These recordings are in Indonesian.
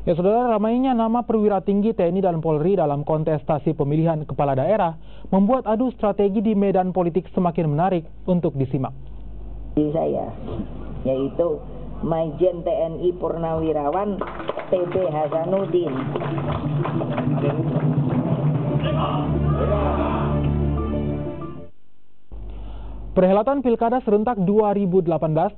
Ya saudara, ramainya nama perwira tinggi TNI dan Polri dalam kontestasi pemilihan kepala daerah membuat adu strategi di medan politik semakin menarik untuk disimak. Saya, yaitu Majen TNI Purnawirawan TB Hasanuddin. Perhelatan Pilkada Serentak 2018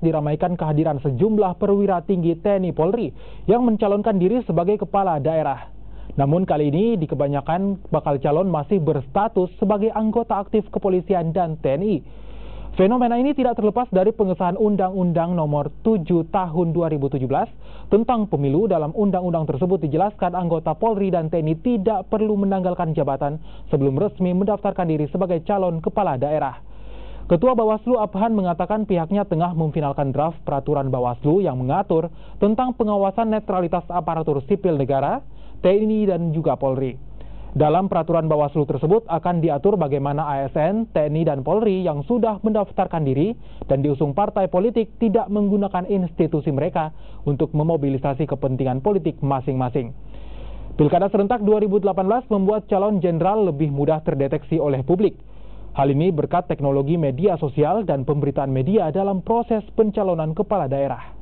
diramaikan kehadiran sejumlah perwira tinggi TNI Polri yang mencalonkan diri sebagai kepala daerah. Namun kali ini di kebanyakan bakal calon masih berstatus sebagai anggota aktif kepolisian dan TNI. Fenomena ini tidak terlepas dari pengesahan Undang-Undang Nomor 7 Tahun 2017 tentang pemilu. Dalam undang-undang tersebut dijelaskan anggota Polri dan TNI tidak perlu menanggalkan jabatan sebelum resmi mendaftarkan diri sebagai calon kepala daerah. Ketua Bawaslu Abhan mengatakan pihaknya tengah memfinalkan draft peraturan Bawaslu yang mengatur tentang pengawasan netralitas aparatur sipil negara, TNI dan juga Polri. Dalam peraturan Bawaslu tersebut akan diatur bagaimana ASN, TNI dan Polri yang sudah mendaftarkan diri dan diusung partai politik tidak menggunakan institusi mereka untuk memobilisasi kepentingan politik masing-masing. Pilkada Serentak 2018 membuat calon jenderal lebih mudah terdeteksi oleh publik. Hal ini berkat teknologi media sosial dan pemberitaan media dalam proses pencalonan kepala daerah.